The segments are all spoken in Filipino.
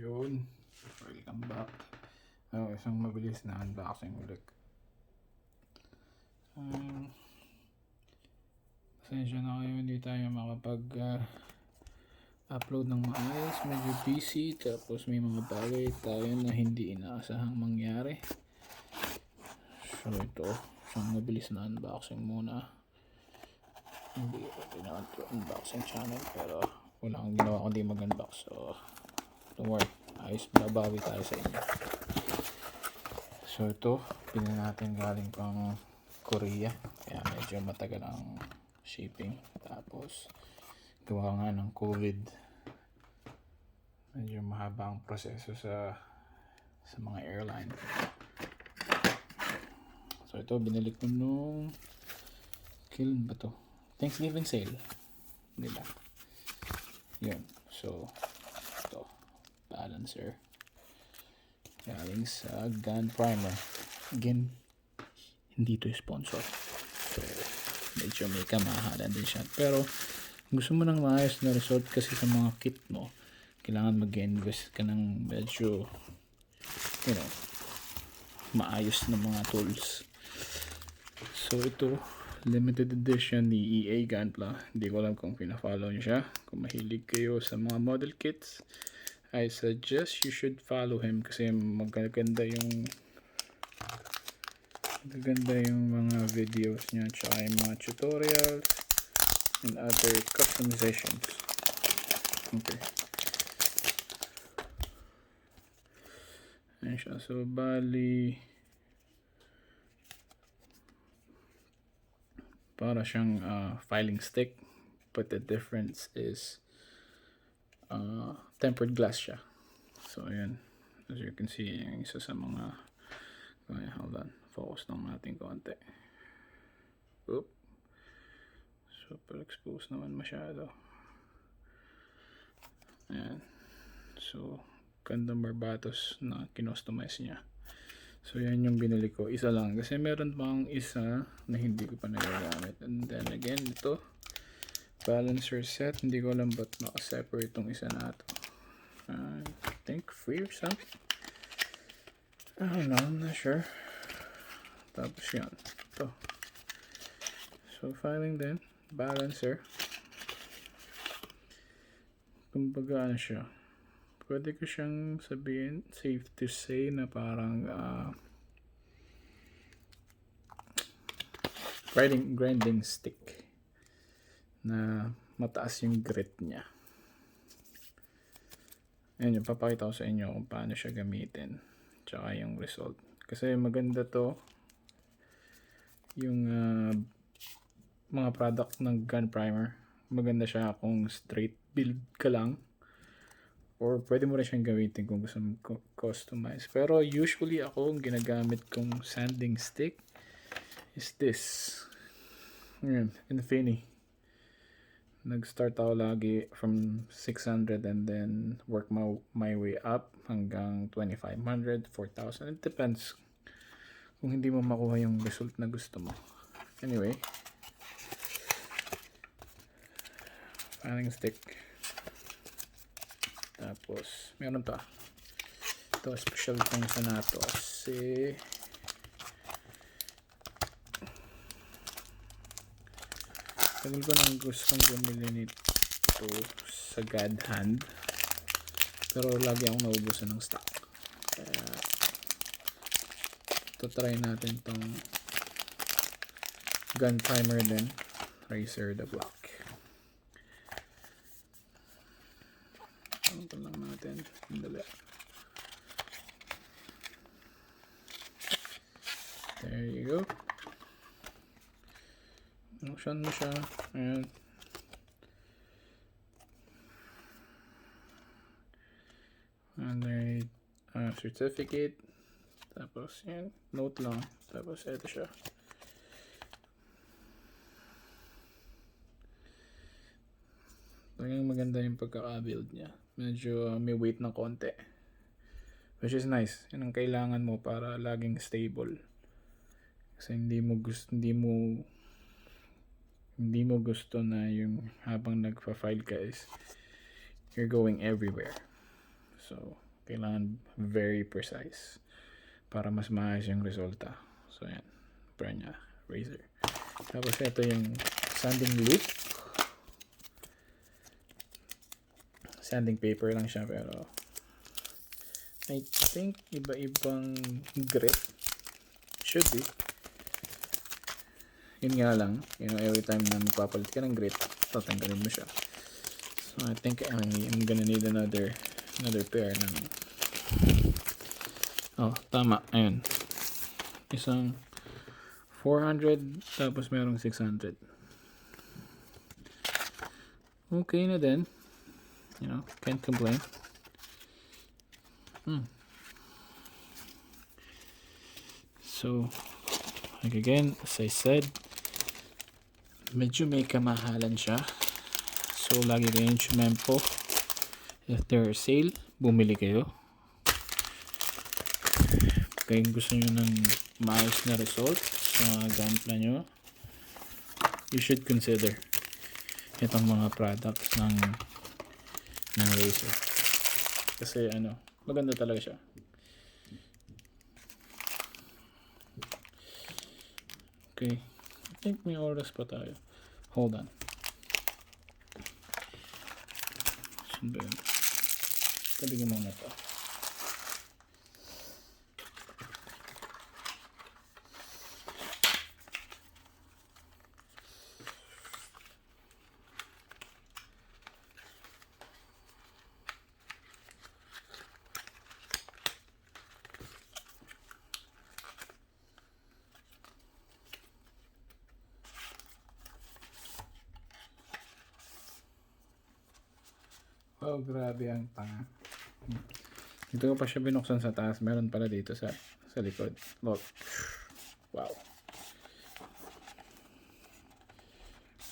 Yun, welcome back. Isang mabilis na unboxing ulit. Pasensya na kayo, hindi tayo makapag-upload ng maayos. Medyo busy, tapos may mga bagay tayo na hindi inaasahang mangyari. So ito, isang mabilis na unboxing muna. Hindi naman ito unboxing channel, pero wala akong ginawa kundi mag-unbox. So don't worry, ayos, babawi tayo sa inyo. So ito, pinin natin galing pang Korea, kaya medyo matagal ang shipping. Tapos gawa nga ng COVID, medyo mahaba ang proseso sa mga airline. So ito, binili ko nung kailan ba to? Thanksgiving sale nila. Yun, so ito, balancer galing sa gunprimer. Again, hindi to sponsor, so medyo may kamahalan din siya, pero gusto mo ng maayos na result kasi sa mga kit mo, kailangan mag-invest ka ng medyo maayos na mga tools. So ito, limited edition ni EA Gunpla. Hindi ko alam kung pina-follow nyo siya. Kung mahilig kayo sa mga model kits, I suggest you should follow him kasi magaganda yung mga videos niya, tsaka yung mga tutorials and other customizations. Okay, ayan siya. So bali, para siyang filing stick, but the difference is tempered glass siya. So ayan, as you can see, yung isa sa mga, hold on, focus lang natin konti. Oop, super exposed naman masyado. Ayan, so gundam barbatos na kinostomize niya. So yan yung binili ko, isa lang, kasi meron pang isa na hindi ko pa nagagamit. And then again, ito balancer set, hindi ko alam ba't naka-separate itong isa na ito. I think free or something, I don't know, I'm not sure. Tapos yan, ito, so filing din, balancer. Kumbaga ano siya, pwede ko siyang sabihin, safe to say, na parang grinding stick na mataas yung grit niya. Ayan, yung papakita ko sa inyo kung paano siya gamitin, tsaka yung result. Kasi maganda to, yung mga product ng gunprimer. Maganda siya kung straight build ka lang, or pwede mo rin siyang gamitin kung gusto mo customize. Pero usually ako, ang ginagamit kong sanding stick is this. Ayan, Infinity. Nag-start ako lagi from 600 and then work my way up hanggang 2,500, 4,000. It depends kung hindi mo makuha yung result na gusto mo. Anyway, filing stick. Tapos meron pa ito, special itong isa na to kasi tagal ko nang gustong bumili nito sa God Hand, pero lagi akong naubusan ng stock, kaya ito, try natin tong gunprimer din, Racer the Block. Ito lang natin, dali. There you go. Buksan mo siya. Ayan. And then certificate. Tapos yan, note lang. Tapos ito siya. Talagang maganda yung pagkaka-build niya. Medyo may weight ng konti, which is nice. Yan ang kailangan mo para laging stable. Kasi hindi mo gusto na yung habang nagpa-file ka is you're going everywhere. So Kailangan very precise para mas maayos yung resulta. So yan, brand niya, razor. Tapos ito yung sanding loop. Sanding paper lang siya, pero I think iba-ibang grit. Should be. Yun nga lang, every time na magpapalit ka ng grit, tatanggalin mo siya. So I think I'm gonna need another pair ng tama, ayun. Isang 400 tapos merong 600. Okay na din. Can't complain. So, like again, as I said, medyo may kamahalan siya. So, lagi kayong tsumempo. If there are sale, bumili kayo. Kung gusto nyo ng maayos na result sa mga gunpla nyo, you should consider itong mga products ng razor. Kasi maganda talaga siya. Okay, I think may oras pa tayo. Hold on. Saan ba yun? Tabigin muna ito. Oh, grabe ang tanga. Dito ko pa siya binuksan sa taas. Meron pala dito sa likod. Look. Wow.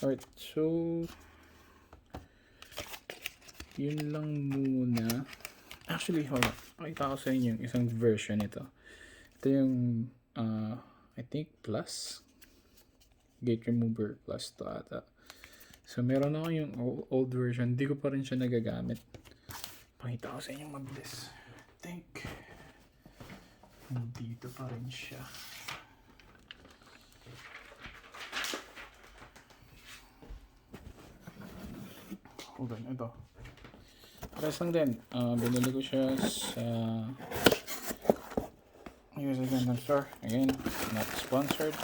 Alright, so yun lang muna. Actually, hold on. Pakita ko sa inyo yung isang version nito. Ito yung I think plus. Gate remover plus to ata. So, meron ako yung old version. Hindi ko pa rin siya nagagamit. Pakita ko sa inyo mabilis. I think nandito pa rin siya. Hold on, ito. Pares lang din. Binili ko siya sa USA Gundam Store. Again, not sponsored.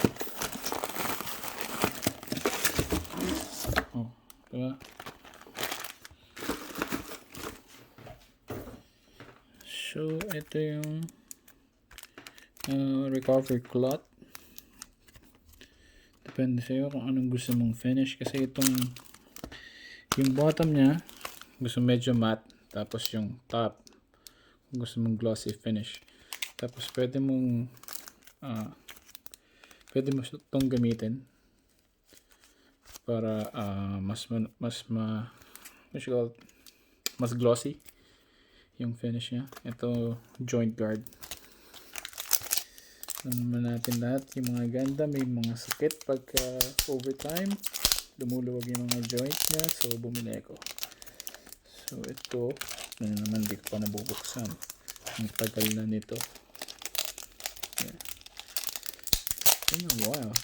Diba? So, ito yung recover cloth. Depende sa'yo kung anong gusto mong finish. Kasi yung bottom niya, gusto medyo matte. Tapos yung top, gusto mong glossy finish. Tapos pwede mo itong gamitin para mas glossy yung finish niya. Ito joint guard. Alam naman natin lahat yung mga ganda may mga sakit pagka overtime lumuluwag yung mga joint niya, so bumili ko. So ito naman, di ko pa nabubuksan. Ang tagal na nito. Yeah. It's been a while.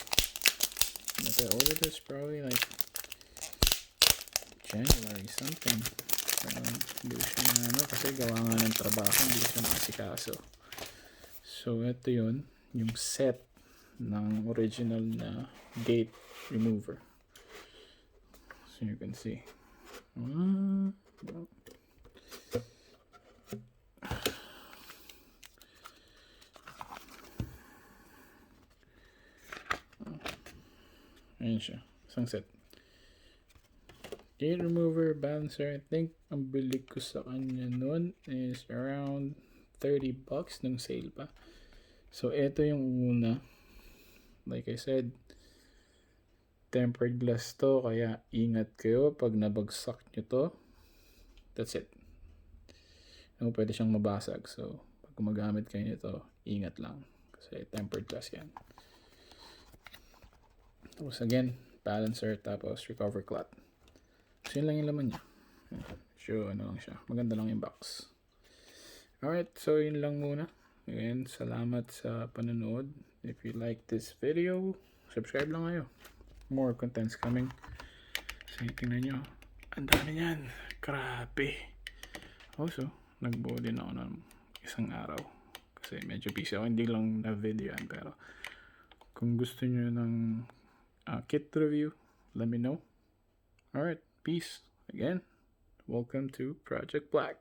But I ordered this probably like January something. Hindi ko siya kasi gawa nga ng trabaho, hindi ko siya makasikaso. So ito yun, yung set ng original na gate remover. So you can see. Ayan siya, isang set. Gate remover, balancer. I think ang bili ko sa kanya nun is around $30 nung sale pa. So ito yung una. Like I said, tempered glass to, kaya ingat kayo pag nabagsak nyo to. That's it. Pwede siyang mabasag. So pag gumagamit kayo nito, ingat lang. Kasi tempered glass yan. Tapos again, balancer, tapos recover cloth. So yun lang yung laman niya. So ano lang siya. Maganda lang yung box. Alright, so yun lang muna. Again, salamat sa panonood. If you like this video, subscribe lang kayo. More contents coming. So, tingnan nyo. Ang dami niyan. Grabe. Also, nagbuo din ako ng isang araw. Kasi medyo busy ako. Hindi lang na video yan. Pero kung gusto nyo ng kit review, let me know. Alright, peace. Again, welcome to Project Black.